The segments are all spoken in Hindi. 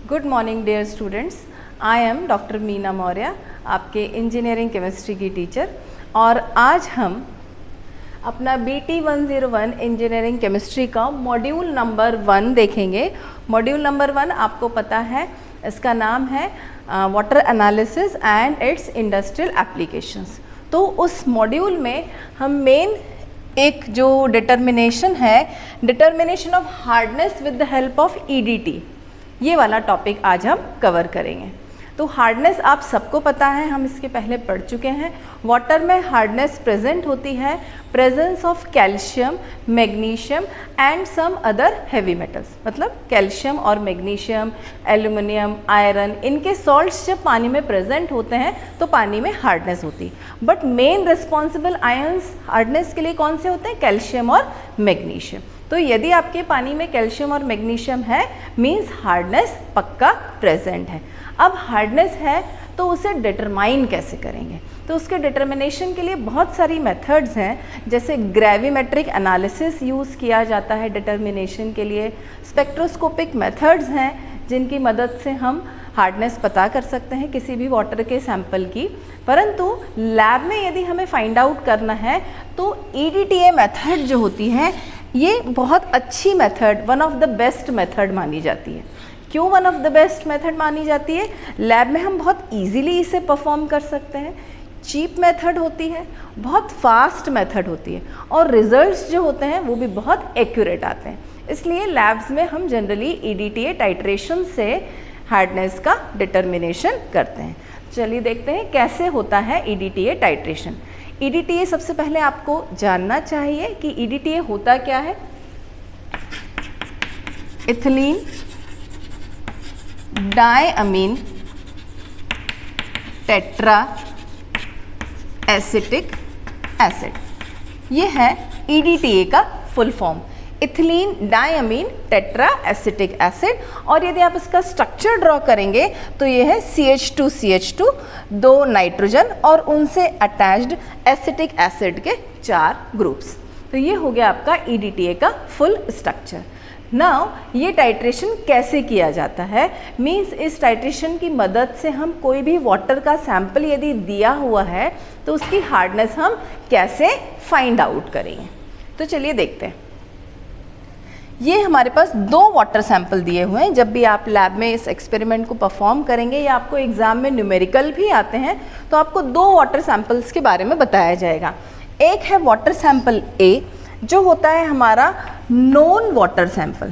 Good morning dear students, I am doctor Meena Maurya, आपके इंजीनियरिंग केमिस्ट्री की टीचर। और आज हम अपना BT 101 इंजीनियरिंग केमिस्ट्री का मॉड्यूल नंबर 1 देखेंगे। मॉड्यूल नंबर 1 आपको पता है, इसका नाम है water analysis and it's industrial applications. तो उस मॉड्यूल में हम मेन एक जो डिटर्मिनेशन है, determination of hardness with the help of EDT, ये वाला टॉपिक आज हम कवर करेंगे। तो हार्डनेस आप सबको पता है, हम इसके पहले पढ़ चुके हैं। वाटर में हार्डनेस प्रेजेंट होती है presence of calcium, magnesium and some other heavy metals. मतलब कैल्शियम और मैग्नीशियम, एल्युमिनियम, आयरन, इनके सॉल्ट्स जब पानी में प्रेजेंट होते हैं तो पानी में हार्डनेस होती है। But main responsible ions hardness के लिए कौन से होते हैं? कैल्शियम और मैग्नीशियम। तो यदि आपके पानी में कैल्शियम और मैग्नीशियम है, मीन्स हार्डनेस पक्का प्रेजेंट है। अब हार्डनेस है तो उसे डिटरमाइन कैसे करेंगे? तो उसके डिटर्मिनेशन के लिए बहुत सारी मेथड्स हैं, जैसे ग्रेविमेट्रिक एनालिसिस यूज़ किया जाता है डिटर्मिनेशन के लिए। स्पेक्ट्रोस्कोपिक मेथड्स हैं जिनकी मदद से हम हार्डनेस पता कर सकते हैं किसी भी वाटर के सैंपल की। परंतु लैब में यदि हमें फाइंड आउट करना है तो EDTA मेथड जो होती है, ये बहुत अच्छी method, one of the best method मानी जाती है। क्यों one of the best method मानी जाती है? लैब में हम बहुत इजीली इसे परफॉर्म कर सकते हैं, चीप मेथड होती है, बहुत फास्ट मेथड होती है, और रिजल्ट्स जो होते हैं वो भी बहुत एक्यूरेट आते हैं। इसलिए लैब्स में हम जनरली EDTA टाइट्रेशन से हार्डनेस का डिटर्मिनेशन करते हैं। चलिए देखते हैं कैसे होता है EDTA टाइट्रेशन। EDTA सबसे पहले आपको जानना चाहिए कि EDTA होता क्या है। Ethylene diamine tetra acetic acid, ये है EDTA का full form, ethylene diamine tetra acetic acid. और यदि आप इसका स्ट्रक्चर ड्रॉ करेंगे तो ये है CH2CH2, 2 नाइट्रोजन और उनसे अटैच्ड एसिटिक एसिड के 4 ग्रुप्स। तो ये हो गया आपका EDTA का फुल स्ट्रक्चर। नाउ ये टाइट्रेशन कैसे किया जाता है? मीन्स इस टाइट्रेशन की मदद से हम कोई भी वाटर का सैंपल यदि दिया हुआ है तो उसकी हार्डनेस हम कैसे फाइंड आउट करेंगे। तो चलिए देखते हैं। ये हमारे पास 2 वाटर सैंपल दिए हुए हैं। जब भी आप लैब में इस एक्सपेरिमेंट को परफॉर्म करेंगे या आपको एग्जाम में न्यूमेरिकल भी आते हैं तो आपको 2 वाटर सैंपल्स के बारे में बताया जाएगा। एक है वाटर सैंपल A, जो होता है हमारा नोन वाटर सैंपल।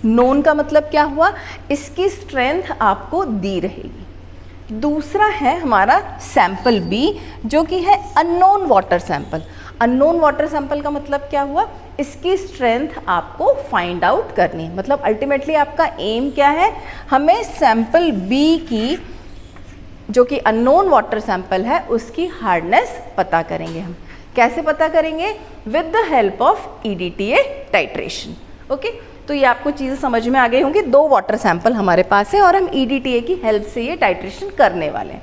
नोन का मतलब क्या हुआ? इसकी स्ट्रेंथ आपको दी रहेगी। दूसरा है हमारा सैंपल B, जो कि है unknown water sample. Unknown water sample का मतलब क्या हुआ? इसकी स्ट्रेंथ आपको फाइंड आउट करनी है। मतलब अल्टीमेटली आपका एम क्या है? हमें सैंपल B की, जो कि अननोन वाटर सैंपल है, उसकी हार्डनेस पता करेंगे हम। कैसे पता करेंगे? With the help of EDTA titration. Okay, तो ये आपको चीज़ें समझ में आ गई होंगी। 2 वाटर सैंपल हमारे पास है और हम EDTA की हेल्प से ये टाइट्रेशन करने वाले हैं।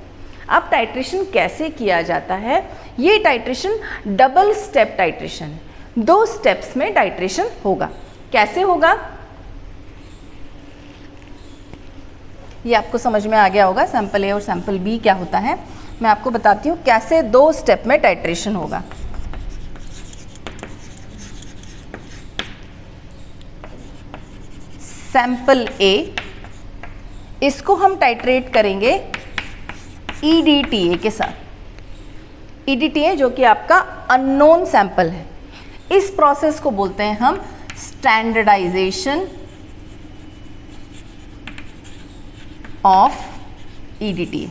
अब टाइट्रेशन कैसे किया जाता है? ये टाइट्रेशन डबल स्टेप टाइट्रेशन है, 2 स्टेप्स में टाइट्रेशन होगा। कैसे होगा ये आपको समझ में आ गया होगा। सैंपल A और सैंपल B क्या होता है, मैं आपको बताती हूँ कैसे 2 स्टेप में टाइट्रेशन होगा। सैंपल A, इसको हम टाइट्रेट करेंगे EDTA के साथ। EDTA जो कि आपका अननोन सैंपल है। इस प्रोसेस को बोलते हैं हम स्टैंडर्डाइजेशन ऑफ EDTA।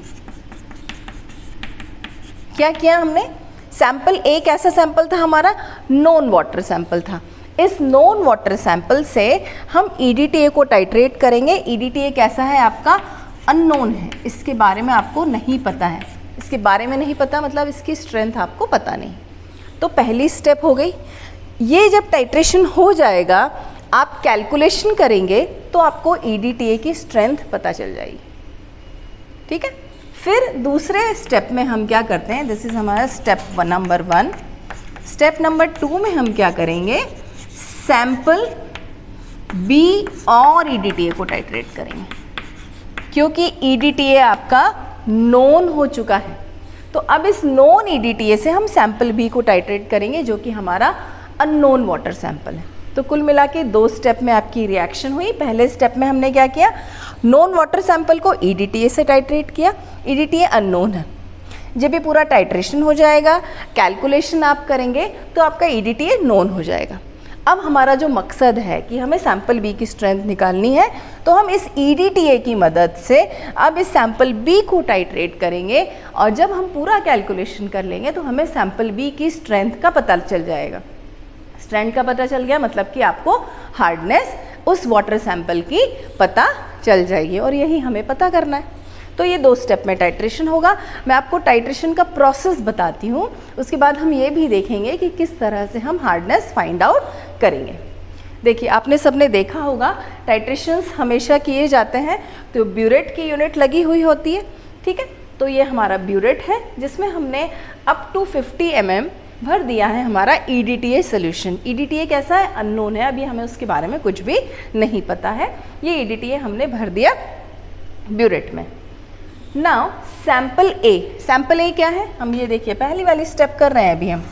क्या किया हमने? सैंपल A कैसा सैंपल था हमारा? नॉन वाटर सैंपल था। इस नॉन वाटर सैंपल से हम EDTA को टाइट्रेट करेंगे। EDTA कैसा है आपका? अननोन है, इसके बारे में आपको नहीं पता है। इसके बारे में नहीं पता मतलब इसकी स्ट्रेंथ आपको पता नहीं। तो पहली स्टेप हो गई। ये जब टाइट्रेशन हो जाएगा, आप कैलकुलेशन करेंगे तो आपको EDTA की स्ट्रेंथ पता चल जाएगी। ठीक है, फिर दूसरे स्टेप में हम क्या करते हैं? दिस इज हमारा स्टेप नंबर 1। स्टेप नंबर 2 में हम क्या करेंगे? सैंपल B और EDTA को टाइट्रेट करेंगे, क्योंकि EDTA आपका नोन हो चुका है। तो अब इस नोन EDTA से हम सैंपल B को टाइट्रेट करेंगे, जो कि हमारा अननोन वाटर सैंपल है। तो कुल मिला के 2 स्टेप में आपकी रिएक्शन हुई। पहले स्टेप में हमने क्या किया, नोन वाटर सैंपल को EDTA से टाइट्रेट किया। EDTA अननोन है। जब ये पूरा टाइट्रेशन हो जाएगा, कैलकुलेशन आप करेंगे, तो आपका EDTA नोन हो जाएगा। अब हमारा जो मकसद है कि हमें सैंपल B की स्ट्रेंथ निकालनी है, तो हम इस EDTA की मदद से अब इस सैंपल B को टाइट्रेट करेंगे, और जब हम पूरा कैलकुलेशन कर लेंगे तो हमें सैंपल B की स्ट्रेंथ का पता चल जाएगा। स्ट्रेंथ का पता चल गया मतलब कि आपको हार्डनेस उस वाटर सैंपल की पता चल जाएगी, और यही हमें पता करना है। तो ये 2 स्टेप में टाइट्रेशन होगा। मैं आपको टाइट्रेशन का प्रोसेस बताती हूँ, उसके बाद हम ये भी देखेंगे कि किस तरह से हम हार्डनेस फाइंड आउट करेंगे। देखिए, आपने सबने देखा होगा टाइट्रेशंस हमेशा किए जाते हैं तो ब्यूरेट की यूनिट लगी हुई होती है, ठीक है। तो ये हमारा ब्यूरेट है, जिसमें हमने अप टू 50 mm भर दिया है हमारा EDTA सोल्यूशन। EDTA कैसा है, अननोन है, अभी हमें उसके बारे में कुछ भी नहीं पता है। ये EDTA हमने भर दिया ब्यूरेट में। नाउ सैंपल A क्या है, हम ये देखिए पहली वाली स्टेप कर रहे हैं अभी हम।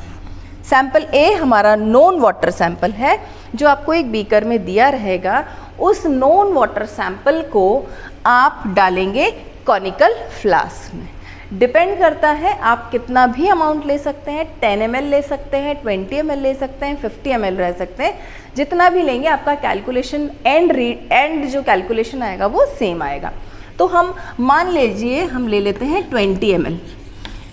सैंपल A हमारा नॉन वाटर सैंपल है, जो आपको एक बीकर में दिया रहेगा। उस नॉन वाटर सैंपल को आप डालेंगे कॉनिकल फ्लास्क में। डिपेंड करता है, आप कितना भी अमाउंट ले सकते हैं, 10 ml ले सकते हैं, 20 ml ले सकते हैं, 50 ml रह सकते हैं। जितना भी लेंगे आपका कैलकुलेशन एंड जो कैलकुलेशन आएगा वो सेम आएगा। तो हम मान लीजिए हम ले लेते हैं 20 ml।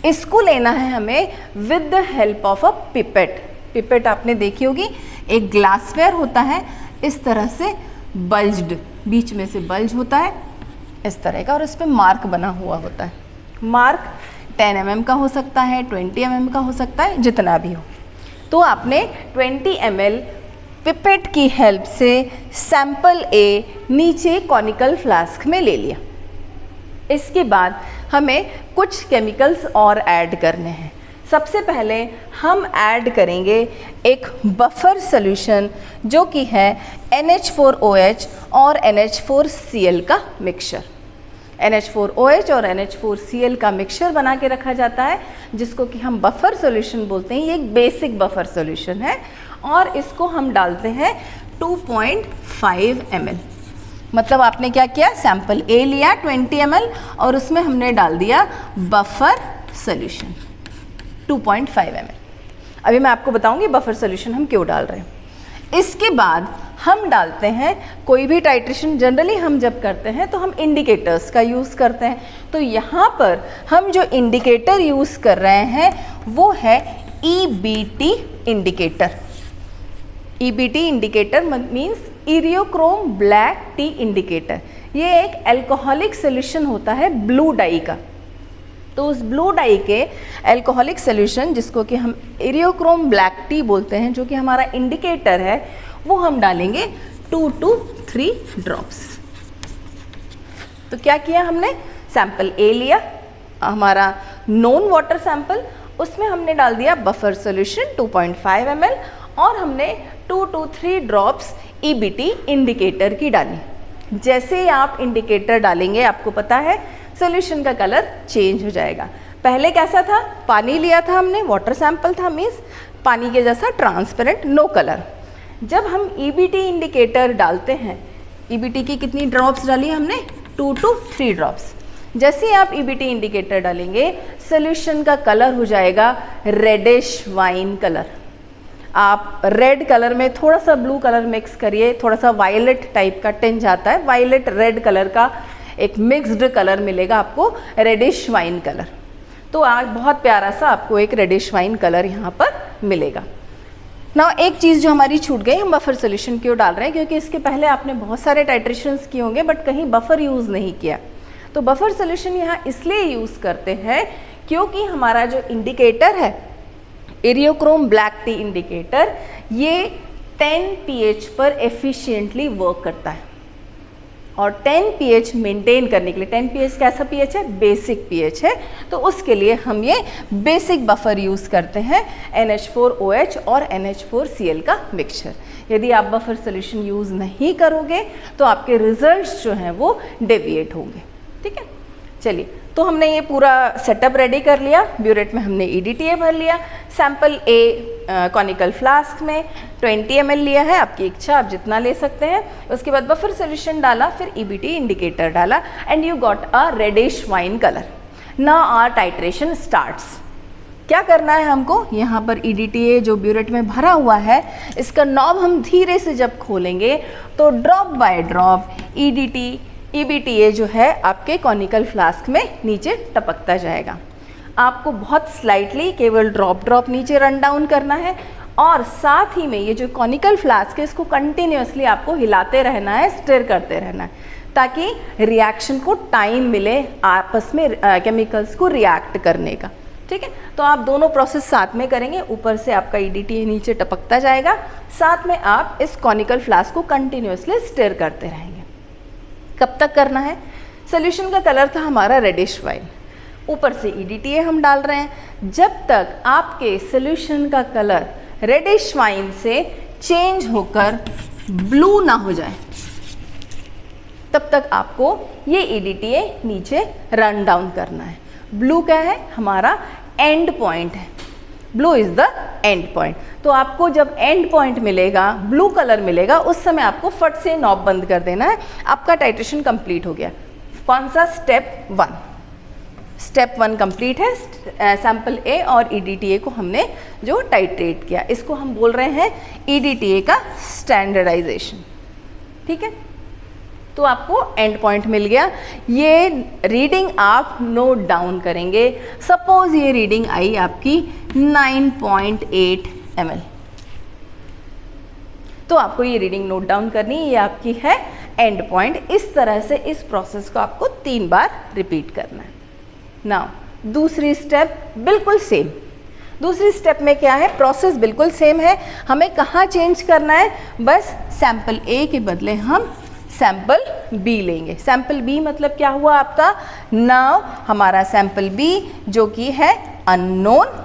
इसको लेना है हमें with the help of a pipette. Pipette आपने देखी होगी, एक ग्लासवेयर होता है इस तरह से बल्ज्ड, बीच में से बल्ज होता है इस तरह का, और इस पर मार्क बना हुआ होता है। मार्क 10 mm का हो सकता है, 20 mm का हो सकता है, जितना भी हो। तो आपने 20 ml पिपेट की हेल्प से सैंपल A नीचे कॉनिकल फ्लास्क में ले लिया। इसके बाद हमें कुछ केमिकल्स और ऐड करने हैं। सबसे पहले हम ऐड करेंगे एक बफर सॉल्यूशन, जो कि है NH4OH और NH4Cl का मिक्सचर। NH4OH और NH4Cl का मिक्सचर बना के रखा जाता है, जिसको कि हम बफर सॉल्यूशन बोलते हैं। ये एक बेसिक बफर सॉल्यूशन है, और इसको हम डालते हैं 2.5 ml। मतलब आपने क्या किया, सैंपल A लिया 20 ml और उसमें हमने डाल दिया बफर सॉल्यूशन 2.5 ml। अभी मैं आपको बताऊंगी बफर सॉल्यूशन हम क्यों डाल रहे हैं। इसके बाद हम डालते हैं, कोई भी टाइट्रेशन जनरली हम जब करते हैं तो हम इंडिकेटर्स का यूज़ करते हैं। तो यहाँ पर हम जो इंडिकेटर यूज़ कर रहे हैं वो है EBT indicator. EBT indicator means Eriochrome black T indicator. ये एक अल्कोहलिक सोल्यूशन होता है ब्लू डाई का। तो उस ब्लू डाई के अल्कोहलिक सोल्यूशन, जिसको कि हम इरियोक्रोम ब्लैक टी बोलते हैं, जो कि हमारा इंडिकेटर है, वो हम डालेंगे 2 to 3 ड्रॉप्स। तो क्या किया हमने, सैंपल A लिया हमारा नॉन वाटर सैंपल, उसमें हमने डाल दिया बफर सॉल्यूशन 2.5 ml, और हमने 2 to 3 ड्रॉप्स EBT इंडिकेटर की डाली। जैसे ही आप इंडिकेटर डालेंगे, आपको पता है सॉल्यूशन का कलर चेंज हो जाएगा। पहले कैसा था, पानी लिया था हमने, वाटर सैंपल था, मीन्स पानी के जैसा ट्रांसपेरेंट, नो कलर। जब हम EBT इंडिकेटर डालते हैं, EBT की कितनी ड्रॉप्स डाली हमने, 2 to 3 ड्रॉप्स। जैसे ही आप EBT इंडिकेटर डालेंगे, सॉल्यूशन का कलर हो जाएगा रेडिश वाइन कलर। आप रेड कलर में थोड़ा सा ब्लू कलर मिक्स करिए, थोड़ा सा वायलेट टाइप का टिंज आता है, वायलेट रेड कलर का एक मिक्स्ड कलर मिलेगा आपको, रेडिश वाइन कलर। तो आज बहुत प्यारा सा आपको एक रेडिश वाइन कलर यहाँ पर मिलेगा। ना एक चीज़ जो हमारी छूट गई, हम बफर सॉल्यूशन क्यों डाल रहे हैं, क्योंकि इसके पहले आपने बहुत सारे टाइट्रेशंस किए होंगे बट कहीं बफर यूज़ नहीं किया। तो बफर सॉल्यूशन यहाँ इसलिए यूज़ करते हैं क्योंकि हमारा जो इंडिकेटर है इरियोक्रोम ब्लैक टी इंडिकेटर, ये 10 pH पर एफिशिएंटली वर्क करता है। और 10 pH मेंटेन करने के लिए, 10 pH कैसा pH है? बेसिक pH है, तो उसके लिए हम ये बेसिक बफर यूज़ करते हैं NH4OH और NH4Cl का मिक्सचर। यदि आप बफर सोल्यूशन यूज़ नहीं करोगे तो आपके रिजल्ट्स जो हैं वो डेविएट होंगे। ठीक है, चलिए, तो हमने ये पूरा सेटअप रेडी कर लिया। ब्यूरेट में हमने EDTA भर लिया। सैंपल A कॉनिकल फ्लास्क में 20 ml लिया है, आपकी इच्छा, आप जितना ले सकते हैं। उसके बाद बफर सोल्यूशन डाला, फिर EBT इंडिकेटर डाला and you got a reddish wine colour. Now our titration starts. क्या करना है हमको? यहाँ पर EDTA जो ब्यूरेट में भरा हुआ है, इसका नॉब हम धीरे से जब खोलेंगे तो ड्रॉप बाय ड्रॉप EBTA जो है आपके कॉनिकल फ्लास्क में नीचे टपकता जाएगा। आपको बहुत स्लाइटली केवल ड्रॉप नीचे रन डाउन करना है और साथ ही में ये जो कॉनिकल फ्लास्क है इसको कंटिन्यूअसली आपको हिलाते रहना है, स्टिर करते रहना है, ताकि रिएक्शन को टाइम मिले आपस में केमिकल्स को रिएक्ट करने का। ठीक है, तो आप दोनों प्रोसेस साथ में करेंगे। ऊपर से आपका EDTA नीचे टपकता जाएगा, साथ में आप इस कॉनिकल फ्लास्क को कंटिन्यूअसली स्टिर करते रहेंगे। कब तक करना है? सोल्यूशन का कलर था हमारा रेडिश वाइन, ऊपर से EDTA हम डाल रहे हैं। जब तक आपके सोल्यूशन का कलर रेडिश वाइन से चेंज होकर ब्लू ना हो जाए, तब तक आपको ये EDTA नीचे रन डाउन करना है। ब्लू क्या है? हमारा एंड पॉइंट है। Blue is the end point. तो आपको जब एंड पॉइंट मिलेगा, ब्लू कलर मिलेगा, उस समय आपको फट से नॉब बंद कर देना है। आपका टाइट्रेशन कंप्लीट हो गया। कौन सा? स्टेप 1। स्टेप 1 कंप्लीट है। सैंपल A और EDTA को हमने जो टाइट्रेट किया, इसको हम बोल रहे हैं EDTA का स्टैंडर्डाइजेशन। ठीक है, तो आपको एंड पॉइंट मिल गया। ये रीडिंग आप नोट डाउन करेंगे। सपोज ये रीडिंग आई आपकी 9.8 ml, तो आपको ये रीडिंग नोट डाउन करनी है। ये आपकी है एंड पॉइंट। इस तरह से इस प्रोसेस को आपको 3 बार रिपीट करना है। नाउ दूसरी स्टेप बिल्कुल सेम। दूसरी स्टेप में क्या है? प्रोसेस बिल्कुल सेम है। हमें कहाँ चेंज करना है? बस सैंपल A के बदले हम सैंपल B लेंगे। सैंपल B मतलब क्या हुआ आपका? नाउ हमारा सैंपल B जो कि है अननोन,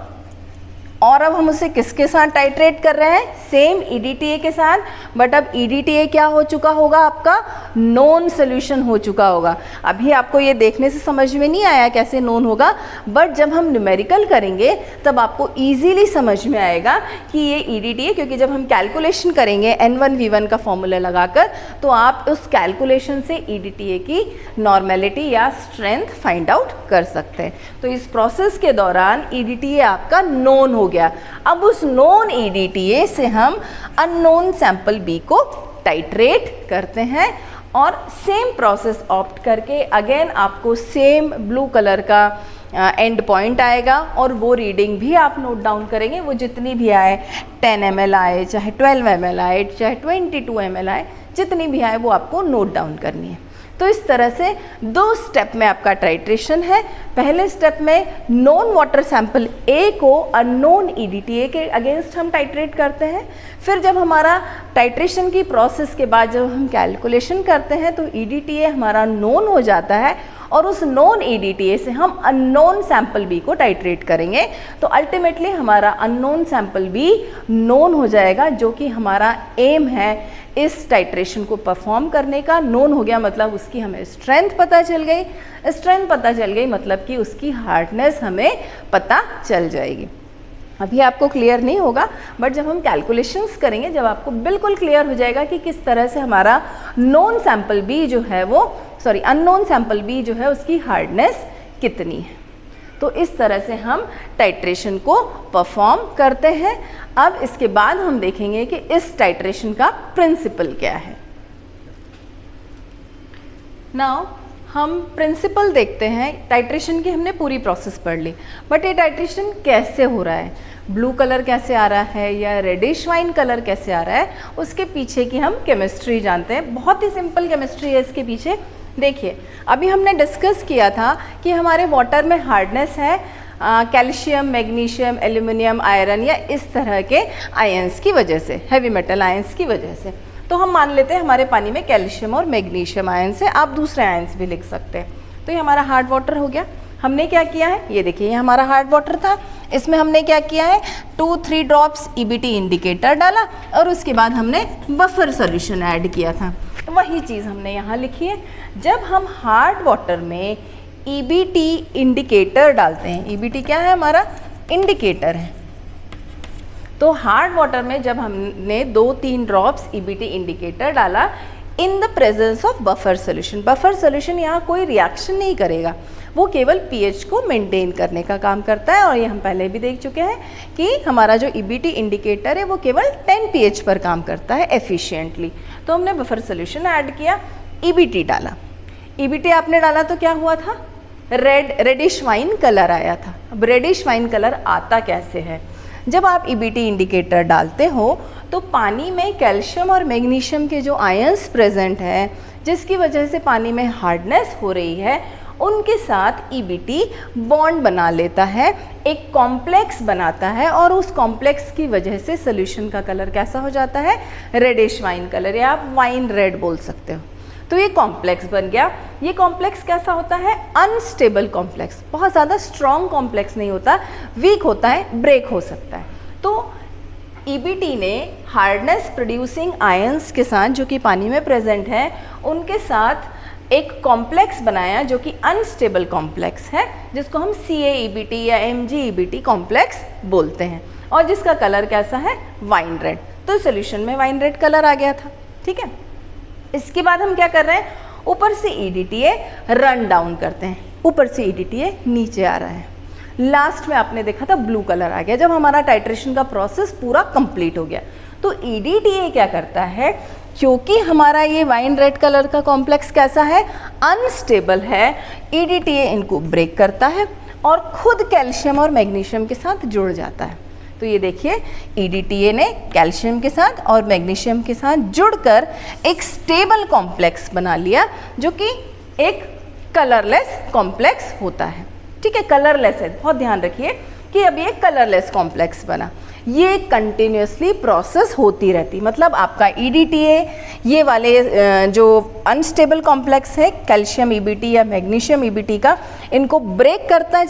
और अब हम उसे किसके साथ टाइट्रेट कर रहे हैं? सेम EDTA के साथ, बट अब EDTA क्या हो चुका होगा? आपका नोन सोल्यूशन हो चुका होगा। अभी आपको ये देखने से समझ में नहीं आया कैसे नोन होगा, बट जब हम न्यूमेरिकल करेंगे तब आपको इजीली समझ में आएगा कि ये EDTA, क्योंकि जब हम कैलकुलेशन करेंगे N1V1 का फॉर्मूला लगाकर, तो आप उस कैलकुलेशन से EDTA की नॉर्मेलिटी या स्ट्रेंथ फाइंड आउट कर सकते हैं। तो इस प्रोसेस के दौरान EDTA आपका नोन हो गया। अब उस नोन EDTA से हम अननोन सैंपल B को टाइट्रेट करते हैं और सेम प्रोसेस ऑप्ट करके अगेन आपको सेम ब्लू कलर का एंड पॉइंट आएगा और वो रीडिंग भी आप नोट डाउन करेंगे। वो जितनी भी आए, 10 ml आए, चाहे 12 ml आए, चाहे 22 ml आए, जितनी भी आए वो आपको नोट डाउन करनी है। तो इस तरह से 2 स्टेप में आपका टाइट्रेशन है। पहले स्टेप में नोन वाटर सैंपल A को अननोन EDTA के अगेंस्ट हम टाइट्रेट करते हैं। फिर जब हमारा टाइट्रेशन की प्रोसेस के बाद जब हम कैलकुलेशन करते हैं तो EDTA हमारा नोन हो जाता है और उस नोन EDTA से हम अननोन सैंपल B को टाइट्रेट करेंगे। तो अल्टीमेटली हमारा अननोन सैंपल B नोन हो जाएगा, जो कि हमारा एम है इस टाइट्रेशन को परफॉर्म करने का। नोन हो गया मतलब उसकी हमें स्ट्रेंथ पता चल गई। स्ट्रेंथ पता चल गई मतलब कि उसकी हार्डनेस हमें पता चल जाएगी। अभी आपको क्लियर नहीं होगा, बट जब हम कैलकुलेशंस करेंगे, जब आपको बिल्कुल क्लियर हो जाएगा कि किस तरह से हमारा नोन सैंपल B जो है वो अननोन सैंपल B जो है उसकी हार्डनेस कितनी है। तो इस तरह से हम टाइट्रेशन को परफॉर्म करते हैं। अब इसके बाद हम देखेंगे कि इस टाइट्रेशन का प्रिंसिपल क्या है। नाउ हम प्रिंसिपल देखते हैं। टाइट्रेशन की हमने पूरी प्रोसेस पढ़ ली, बट ये टाइट्रेशन कैसे हो रहा है, ब्लू कलर कैसे आ रहा है या रेडिश वाइन कलर कैसे आ रहा है, उसके पीछे की हम केमिस्ट्री जानते हैं। बहुत ही सिंपल केमिस्ट्री है इसके पीछे। देखिए, अभी हमने डिस्कस किया था कि हमारे वाटर में हार्डनेस है कैल्शियम, मैग्नीशियम, एल्यूमिनियम, आयरन या इस तरह के आयंस की वजह से, हैवी मेटल आयंस की वजह से। तो हम मान लेते हैं हमारे पानी में कैल्शियम और मैग्नीशियम आयंस है, आप दूसरे आयंस भी लिख सकते हैं। तो ये हमारा हार्ड वाटर हो गया। हमने क्या किया है, ये देखिए ये हमारा हार्ड वाटर था, इसमें हमने क्या किया है 2-3 ड्रॉप्स EBT इंडिकेटर डाला और उसके बाद हमने बफर सोल्यूशन ऐड किया था। तो वही चीज़ हमने यहाँ लिखी है। जब हम हार्ड वाटर में EBT इंडिकेटर डालते हैं, EBT क्या है हमारा, इंडिकेटर है, तो हार्ड वाटर में जब हमने 2-3 ड्रॉप्स EBT इंडिकेटर डाला in the presence of buffer solution, buffer solution यहाँ कोई रिएक्शन नहीं करेगा, वो केवल pH को मेंटेन करने का काम करता है। और ये हम पहले भी देख चुके हैं कि हमारा जो EBT इंडिकेटर है वो केवल 10 pH पर काम करता है एफिशिएंटली। तो हमने बफर सोल्यूशन ऐड किया, EBT डाला, EBT आपने डाला तो क्या हुआ था, रेडिश वाइन कलर आया था। अब रेडिश वाइन कलर आता कैसे है, जब आप EBT इंडिकेटर डालते हो तो पानी में कैल्शियम और मैग्नीशियम के जो आयंस प्रेजेंट हैं, जिसकी वजह से पानी में हार्डनेस हो रही है, उनके साथ EBT बॉन्ड बना लेता है, एक कॉम्प्लेक्स बनाता है और उस कॉम्प्लेक्स की वजह से सोल्यूशन का कलर कैसा हो जाता है, रेडिश वाइन कलर, या आप वाइन रेड बोल सकते हो। तो ये कॉम्प्लेक्स बन गया। ये कॉम्प्लेक्स कैसा होता है, अनस्टेबल कॉम्प्लेक्स, बहुत ज़्यादा स्ट्रॉन्ग कॉम्प्लेक्स नहीं होता, वीक होता है, ब्रेक हो सकता है। तो EBT ने हार्डनेस प्रोड्यूसिंग आयंस के साथ जो कि पानी में प्रेजेंट है, उनके साथ एक कॉम्प्लेक्स बनाया जो कि अनस्टेबल कॉम्प्लेक्स है, जिसको हम CaEBT या MgEBT कॉम्प्लेक्स बोलते हैं, और जिसका कलर कैसा है, वाइन रेड। तो सोल्यूशन में वाइन रेड कलर आ गया था। ठीक है, इसके बाद हम क्या कर रहे हैं, ऊपर से EDTA रन डाउन करते हैं, ऊपर से EDTA नीचे आ रहा है। लास्ट में आपने देखा था ब्लू कलर आ गया जब हमारा टाइट्रेशन का प्रोसेस पूरा कंप्लीट हो गया। तो EDTA क्या करता है, क्योंकि हमारा ये वाइन रेड कलर का कॉम्प्लेक्स कैसा है, अनस्टेबल है, EDTA इनको ब्रेक करता है और खुद कैल्शियम और मैग्नीशियम के साथ जुड़ जाता है। तो ये देखिए EDTA ने कैल्शियम के साथ और मैग्नीशियम के साथ जुड़कर एक स्टेबल कॉम्प्लेक्स बना लिया, जो कि एक कलरलेस कॉम्प्लेक्स होता है। ठीक है, कलरलेस है, बहुत ध्यान रखिए कि अब ये कलरलेस कॉम्प्लेक्स बना। ये कंटिन्यूसली प्रोसेस होती रहती, मतलब आपका EDTA ये वाले जो अनस्टेबल कॉम्प्लेक्स है कैल्शियम EBT या मैग्नीशियम EBT का, इनको ब्रेक करता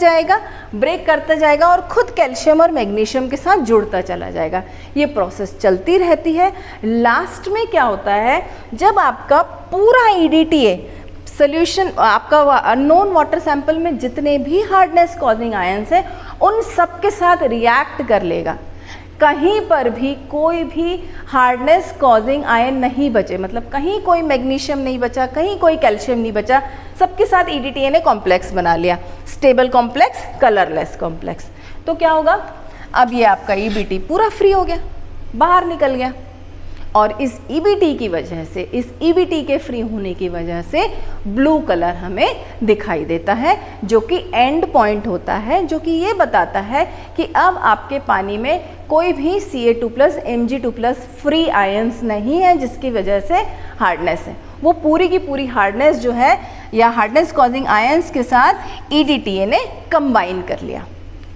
जाएगा और खुद कैल्शियम और मैग्नीशियम के साथ जुड़ता चला जाएगा। ये प्रोसेस चलती रहती है। लास्ट में क्या होता है, जब आपका पूरा EDTA सोल्यूशन, आपका अननोन वाटर सैंपल में जितने भी हार्डनेस कॉजिंग आयंस हैं, उन सब के साथ रिएक्ट कर लेगा, कहीं पर भी कोई भी हार्डनेस कॉजिंग आयन नहीं बचे, मतलब कहीं कोई मैग्नीशियम नहीं बचा, कहीं कोई कैल्शियम नहीं बचा, सबके साथ EDTA ने कॉम्प्लेक्स बना लिया, स्टेबल कॉम्प्लेक्स, कलरलेस कॉम्प्लेक्स। तो क्या होगा, अब ये आपका EBT पूरा फ्री हो गया, बाहर निकल गया, और इस EBT की वजह से, इस EBT के फ्री होने की वजह से ब्लू कलर हमें दिखाई देता है, जो कि एंड पॉइंट होता है, जो कि ये बताता है कि अब आपके पानी में कोई भी Ca2+ Mg2+ फ्री आयंस नहीं है, जिसकी वजह से हार्डनेस है। वो पूरी की पूरी हार्डनेस जो है या हार्डनेस कॉजिंग आयंस के साथ EDTA ने कंबाइन कर लिया।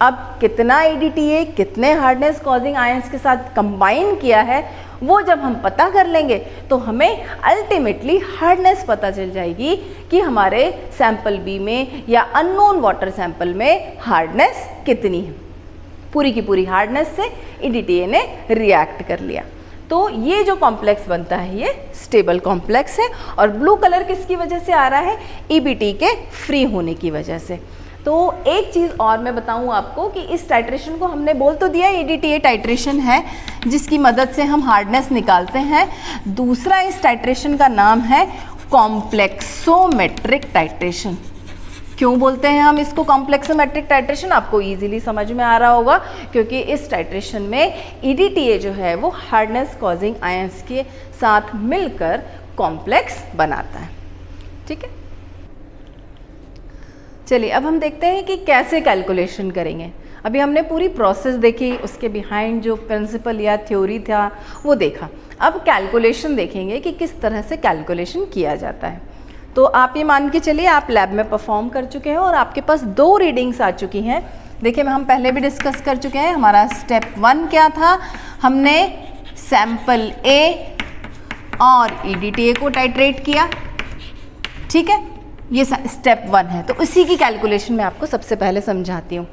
अब कितना EDTA कितने हार्डनेस कॉजिंग आयंस के साथ कंबाइन किया है, वो जब हम पता कर लेंगे तो हमें अल्टीमेटली हार्डनेस पता चल जाएगी कि हमारे सैंपल बी में या अननोन वाटर सैंपल में हार्डनेस कितनी है। पूरी की पूरी हार्डनेस से EDTA ने रिएक्ट कर लिया। तो ये जो कॉम्प्लेक्स बनता है ये स्टेबल कॉम्प्लेक्स है, और ब्लू कलर किसकी वजह से आ रहा है, EBT के फ्री होने की वजह से। तो एक चीज़ और मैं बताऊं आपको कि इस टाइट्रेशन को हमने बोल तो दिया EDTA टाइट्रेशन है, जिसकी मदद से हम हार्डनेस निकालते हैं। दूसरा इस टाइट्रेशन का नाम है कॉम्प्लेक्सोमेट्रिक टाइट्रेशन। क्यों बोलते हैं हम इसको कॉम्प्लेक्सोमेट्रिक टाइट्रेशन, आपको इजीली समझ में आ रहा होगा, क्योंकि इस टाइट्रेशन में EDTA जो है वो हार्डनेस कॉजिंग आयंस के साथ मिलकर कॉम्प्लेक्स बनाता है। ठीक है, चलिए अब हम देखते हैं कि कैसे कैलकुलेशन करेंगे। अभी हमने पूरी प्रोसेस देखी, उसके बिहाइंड जो प्रिंसिपल या थ्योरी था वो देखा। अब कैलकुलेशन देखेंगे कि किस तरह से कैलकुलेशन किया जाता है। तो आप ये मान के चलिए आप लैब में परफॉर्म कर चुके हैं और आपके पास 2 रीडिंग्स आ चुकी हैं। देखिए हम पहले भी डिस्कस कर चुके हैं, हमारा स्टेप 1 क्या था, हमने सैंपल A और EDTA को टाइट्रेट किया, ठीक है, ये स्टेप 1 है। तो इसी की कैलकुलेशन मैं आपको सबसे पहले समझाती हूँ।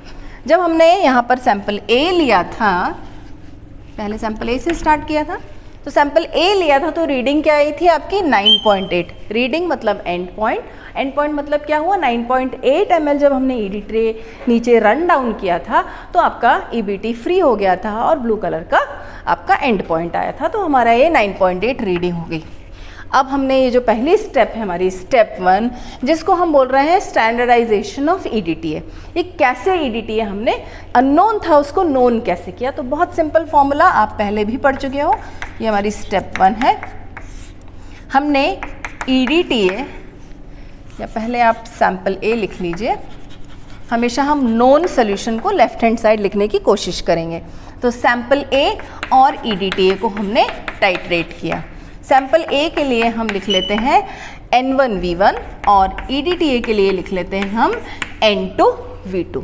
जब हमने यहाँ पर सैंपल A लिया था, पहले सैंपल A से स्टार्ट किया था, तो सैंपल A लिया था तो रीडिंग क्या आई थी आपकी 9.8। रीडिंग मतलब एंड पॉइंट, एंड पॉइंट मतलब क्या हुआ 9.8 ml। जब हमने EDTA नीचे रन डाउन किया था तो आपका EBT फ्री हो गया था और ब्लू कलर का आपका एंड पॉइंट आया था, तो हमारा ये 9.8 रीडिंग हो गई। अब हमने ये जो पहली स्टेप है हमारी स्टेप 1, जिसको हम बोल रहे हैं स्टैंडर्डाइजेशन ऑफ EDTA। ये कैसे EDTA हमने अननोन था उसको नोन कैसे किया, तो बहुत सिंपल फॉर्मूला आप पहले भी पढ़ चुके हो। ये हमारी स्टेप 1 है। हमने EDTA, या पहले आप सैंपल A लिख लीजिए, हमेशा हम नोन सोल्यूशन को लेफ्ट हैंड साइड लिखने की कोशिश करेंगे। तो सैंपल A और EDTA को हमने टाइट्रेट किया। सैंपल A के लिए हम लिख लेते हैं N1V1 और EDTA के लिए लिख लेते हैं हम N2V2,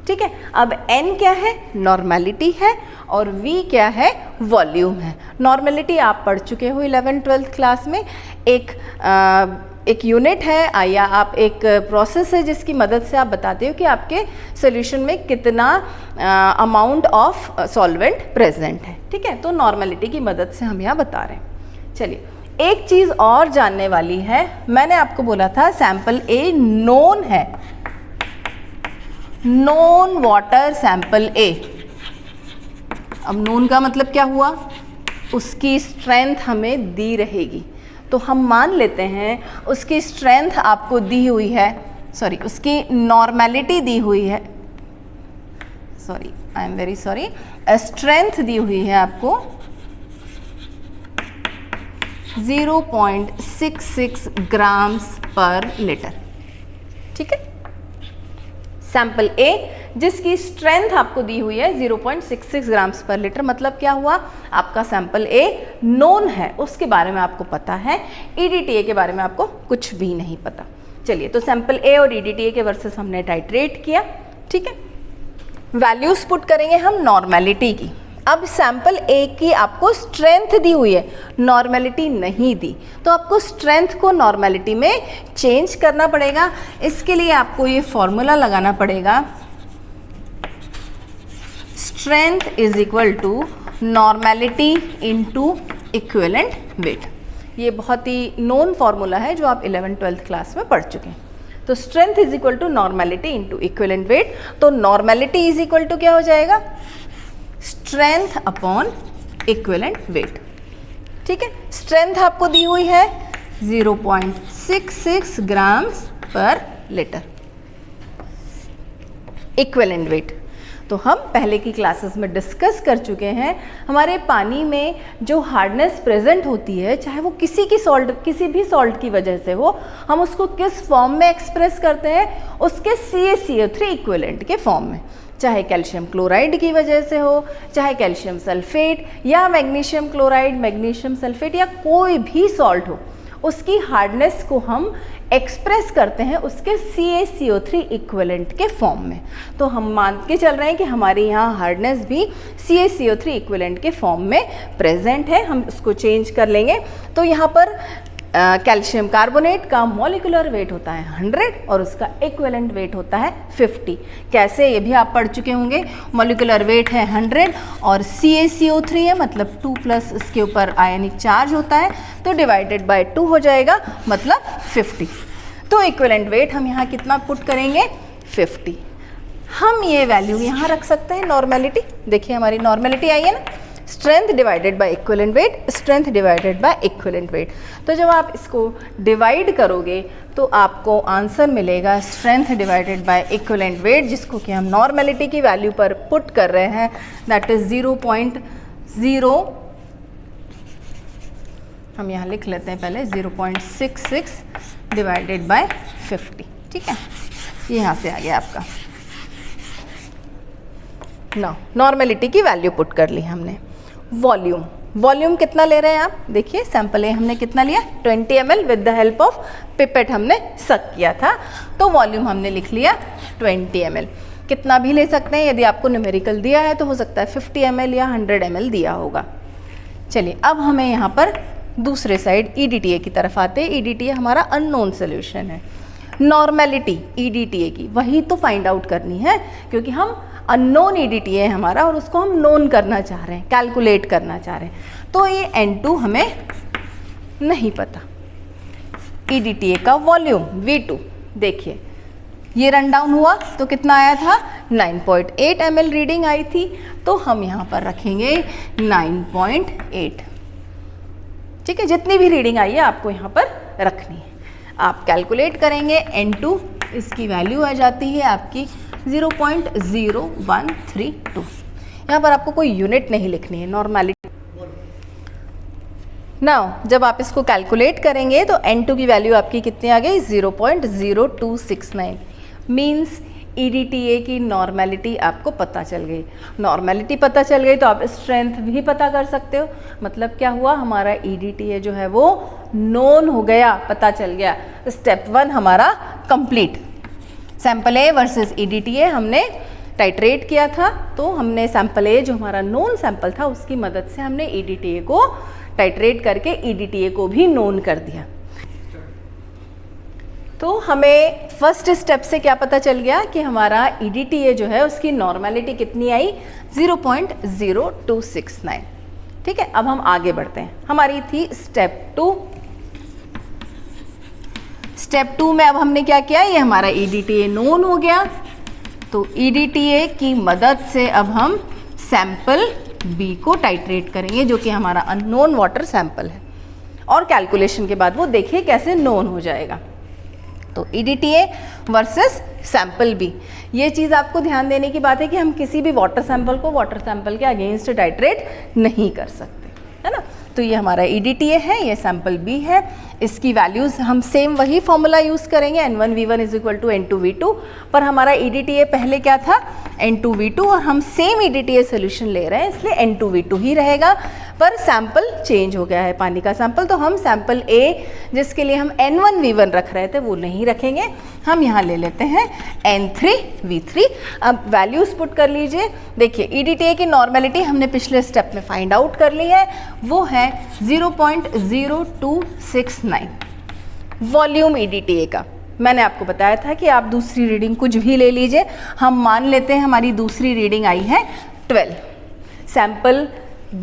ठीक है। अब N क्या है, नॉर्मेलिटी है, और V क्या है, वॉल्यूम है। नॉर्मेलिटी आप पढ़ चुके हो 11th-12th क्लास में। एक यूनिट है या आप एक प्रोसेस है जिसकी मदद से आप बताते हो कि आपके सॉल्यूशन में कितना अमाउंट ऑफ सॉल्वेंट प्रेजेंट है, ठीक है। तो नॉर्मेलिटी की मदद से हम यहाँ बता रहे हैं। चलिए, एक चीज़ और जानने वाली है। मैंने आपको बोला था सैंपल A नोन है, नोन वाटर सैंपल A। अब नोन का मतलब क्या हुआ, उसकी स्ट्रेंथ हमें दी रहेगी, तो हम मान लेते हैं उसकी स्ट्रेंथ आपको दी हुई है, सॉरी उसकी नॉर्मेलिटी दी हुई है, sorry I am very sorry, strength दी हुई है आपको 0.66 ग्राम्स पर लीटर, ठीक है। सैंपल A जिसकी स्ट्रेंथ आपको दी हुई है 0.66 ग्राम्स पर लीटर, मतलब क्या हुआ, आपका सैंपल A नोन है, उसके बारे में आपको पता है। EDTA के बारे में आपको कुछ भी नहीं पता। चलिए, तो सैंपल A और EDTA के वर्सेस हमने टाइट्रेट किया, ठीक है। वैल्यूज पुट करेंगे हम नॉर्मेलिटी की। अब सैंपल A की आपको स्ट्रेंथ दी हुई है, नॉर्मेलिटी नहीं दी, तो आपको स्ट्रेंथ को नॉर्मेलिटी में चेंज करना पड़ेगा। इसके लिए आपको ये फॉर्मूला लगाना पड़ेगा, strength is equal to normality into equivalent weight. ये बहुत ही नोन फॉर्मूला है जो आप 11th-12th क्लास में पढ़ चुके हैं। तो strength is equal to normality into equivalent weight. तो नॉर्मेलिटी इज इक्वल टू क्या हो जाएगा, स्ट्रेंथ अपॉन इक्विवेलेंट वेट, ठीक है। स्ट्रेंथ आपको दी हुई है 0.66 ग्राम्स पर लीटर। इक्विवेलेंट वेट तो हम पहले की क्लासेस में डिस्कस कर चुके हैं। हमारे पानी में जो हार्डनेस प्रेजेंट होती है, चाहे वो किसी भी सॉल्ट की वजह से हो, हम उसको किस फॉर्म में एक्सप्रेस करते हैं, उसके CaCO3 इक्विवेलेंट के फॉर्म में। चाहे कैल्शियम क्लोराइड की वजह से हो, चाहे कैल्शियम सल्फेट या मैग्नीशियम क्लोराइड, मैग्नीशियम सल्फेट या कोई भी सॉल्ट हो, उसकी हार्डनेस को हम एक्सप्रेस करते हैं उसके CaCO3 इक्विवेलेंट के फॉर्म में। तो हम मान के चल रहे हैं कि हमारे यहाँ हार्डनेस भी CaCO3 इक्विवेलेंट के फॉर्म में प्रेजेंट है। हम उसको चेंज कर लेंगे। तो यहाँ पर कैल्शियम कार्बोनेट का मॉलिक्यूलर वेट होता है 100 और उसका इक्विवेलेंट वेट होता है 50। कैसे, ये भी आप पढ़ चुके होंगे। मॉलिक्यूलर वेट है 100 और CaCO3 है, मतलब 2 प्लस इसके ऊपर आयनिक चार्ज होता है, तो डिवाइडेड बाय 2 हो जाएगा, मतलब 50। तो इक्विवेलेंट वेट हम यहाँ कितना पुट करेंगे, 50। हम ये वैल्यू यहाँ रख सकते हैं नॉर्मेलिटी। देखिए हमारी नॉर्मेलिटी आई है ना, strength divided by equivalent weight, strength divided by equivalent weight. तो जब आप इसको डिवाइड करोगे तो आपको आंसर मिलेगा strength divided by equivalent weight, जिसको कि हम नॉर्मेलिटी की वैल्यू पर पुट कर रहे हैं, दैट इज 0.0, हम यहाँ लिख लेते हैं पहले 0.66 डिवाइडेड बाय 50, ठीक है। ये यहाँ से आ गया आपका। नॉर्मेलिटी की वैल्यू पुट कर ली हमने। वॉल्यूम कितना ले रहे हैं आप, देखिए सैंपल ए हमने कितना लिया 20 ml with the help of pipette हमने सक किया था, तो वॉल्यूम हमने लिख लिया 20 ml। कितना भी ले सकते हैं, यदि आपको न्यूमेरिकल दिया है तो हो सकता है 50 ml या 100 ml दिया होगा। चलिए अब हमें यहाँ पर दूसरे साइड EDTA की तरफ आते हैं। EDTA हमारा अननोन सोल्यूशन है। नॉर्मेलिटी EDTA की वही तो फाइंड आउट करनी है, क्योंकि हम अननोन EDTA है हमारा और उसको हम नोन करना चाह रहे हैं, कैलकुलेट करना चाह रहे हैं। तो ये N2 हमें नहीं पता। EDTA का वॉल्यूम V2 देखिए, ये रन डाउन हुआ तो कितना आया था, 9.8 ml रीडिंग आई थी, तो हम यहाँ पर रखेंगे 9.8। ठीक है, जितनी भी रीडिंग आई है आपको यहाँ पर रखनी है। आप कैलकुलेट करेंगे N2, इसकी वैल्यू आ जाती है आपकी 0.0132। यहाँ पर आपको कोई यूनिट नहीं लिखनी है, नॉर्मैलिटी। नाउ जब आप इसको कैलकुलेट करेंगे तो N2 की वैल्यू आपकी कितनी आ गई, 0.0269। मीन्स EDTA की नॉर्मेलिटी आपको पता चल गई। नॉर्मेलिटी पता चल गई तो आप स्ट्रेंथ भी पता कर सकते हो। मतलब क्या हुआ, हमारा EDTA जो है वो नोन हो गया, पता चल गया। स्टेप 1 हमारा complete. Sample A versus EDTA हमने टाइट्रेट किया था, तो हमने सैंपल A जो हमारा नोन सैंपल था उसकी मदद से हमने EDTA को टाइट्रेट करके EDTA को भी नोन कर दिया। तो हमें फर्स्ट स्टेप से क्या पता चल गया कि हमारा EDTA जो है उसकी नॉर्मेलिटी कितनी आई, 0.0269। ठीक है, अब हम आगे बढ़ते हैं। हमारी थी स्टेप 2। स्टेप 2 में अब हमने क्या किया, ये हमारा EDTA नोन हो गया, तो EDTA की मदद से अब हम सैंपल B को टाइट्रेट करेंगे, जो कि हमारा अननोन वाटर सैंपल है, और कैलकुलेशन के बाद वो देखिए कैसे नोन हो जाएगा। तो EDTA वर्सेस सैंपल B, ये चीज़ आपको ध्यान देने की बात है कि हम किसी भी वाटर सैंपल को वाटर सैंपल के अगेंस्ट टाइट्रेट नहीं कर सकते, है ना। तो ये हमारा EDTA है, ये सैंपल B है। इसकी वैल्यूज़ हम सेम वही फॉर्मूला यूज़ करेंगे, N1V1 = N2V2, पर हमारा EDTA पहले क्या था, N2V2, और हम सेम EDTA सोल्यूशन ले रहे हैं इसलिए N2V2 ही रहेगा, पर सैंपल चेंज हो गया है, पानी का सैंपल। तो हम सैंपल A जिसके लिए हम N1V1 रख रहे थे वो नहीं रखेंगे, हम यहाँ ले लेते हैं N3V3। अब वैल्यूज़ पुट कर लीजिए। देखिए EDTA की नॉर्मेलिटी हमने पिछले स्टेप में फाइंड आउट कर ली है, वो है 0.0269। वॉल्यूम EDTA का मैंने आपको बताया था कि आप दूसरी रीडिंग कुछ भी ले लीजिए। हम मान लेते हैं हमारी दूसरी रीडिंग आई है 12। सैंपल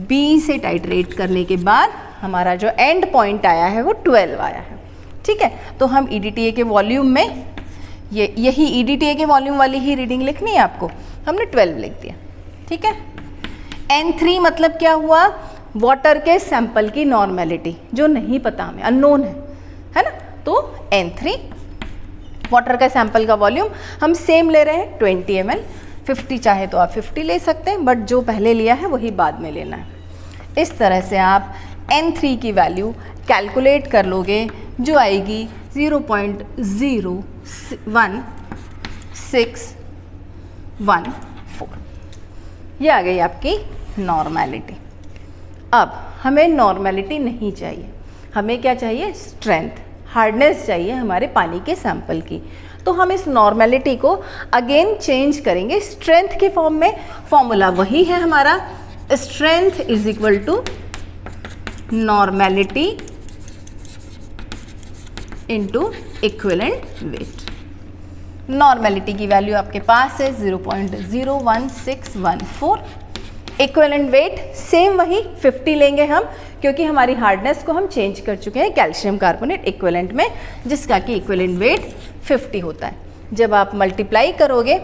B से टाइट्रेट करने के बाद हमारा जो एंड पॉइंट आया है वो 12 आया है। ठीक है, तो हम EDTA के वॉल्यूम में यही EDTA के वॉल्यूम वाली ही रीडिंग लिखनी है आपको, हमने 12 लिख दिया। ठीक है, N3 मतलब क्या हुआ, वाटर के सैंपल की नॉर्मेलिटी जो नहीं पता हमें, अननोन है ना। तो N3 वाटर का सैंपल का वॉल्यूम हम सेम ले रहे हैं 20 ml। 50 चाहे तो आप 50 ले सकते हैं, बट जो पहले लिया है वही बाद में लेना है। इस तरह से आप N3 की वैल्यू कैलकुलेट कर लोगे, जो आएगी 0.01614। ये आ गई आपकी नॉर्मेलिटी। अब हमें नॉर्मेलिटी नहीं चाहिए, हमें क्या चाहिए, स्ट्रेंथ, हार्डनेस चाहिए हमारे पानी के सैंपल की। तो हम इस नॉर्मेलिटी को अगेन चेंज करेंगे स्ट्रेंथ के फॉर्म में। फॉर्मूला वही है हमारा, strength = normality × equivalent weight. Normality की वैल्यू आपके पास है 0.01614। इक्विवेलेंट वेट सेम वही 50 लेंगे हम, क्योंकि हमारी हार्डनेस को हम चेंज कर चुके हैं कैल्शियम कार्बोनेट इक्विवेलेंट में, जिसका कि इक्विवेलेंट वेट 50 होता है। जब आप मल्टीप्लाई करोगे,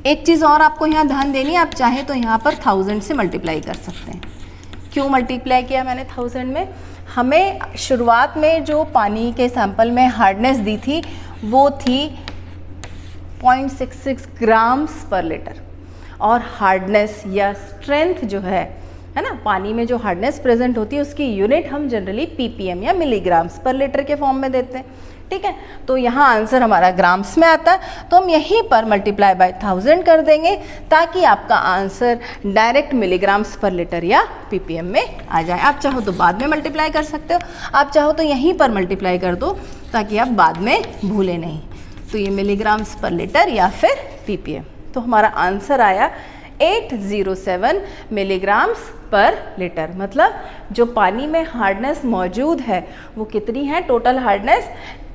एक चीज़ और आपको यहाँ ध्यान देनी है, आप चाहे तो यहाँ पर 1000 से मल्टीप्लाई कर सकते हैं। क्यों मल्टीप्लाई किया मैंने 1000 में, हमें शुरुआत में जो पानी के सैंपल में हार्डनेस दी थी वो थी 0.66 ग्राम्स पर लीटर, और हार्डनेस या स्ट्रेंथ जो है ना, पानी में जो हार्डनेस प्रेजेंट होती है उसकी यूनिट हम जनरली ppm या मिलीग्राम्स पर लीटर के फॉर्म में देते हैं। ठीक है, तो यहाँ आंसर हमारा ग्राम्स में आता है, तो हम यहीं पर मल्टीप्लाई बाय 1000 कर देंगे ताकि आपका आंसर डायरेक्ट मिलीग्राम्स पर लीटर या ppm में आ जाए। आप चाहो तो बाद में मल्टीप्लाई कर सकते हो, आप चाहो तो यहीं पर मल्टीप्लाई कर दो ताकि आप बाद में भूलें नहीं। तो ये मिलीग्राम्स पर लीटर या फिर ppm। तो हमारा आंसर आया 807 मिलीग्राम्स पर लीटर। मतलब जो पानी में हार्डनेस मौजूद है वो कितनी है, टोटल हार्डनेस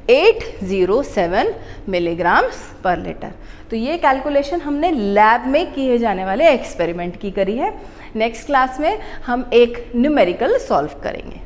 807 मिलीग्राम्स पर लीटर। तो ये कैलकुलेशन हमने लैब में किए जाने वाले एक्सपेरिमेंट की करी है। नेक्स्ट क्लास में हम एक न्यूमेरिकल सॉल्व करेंगे।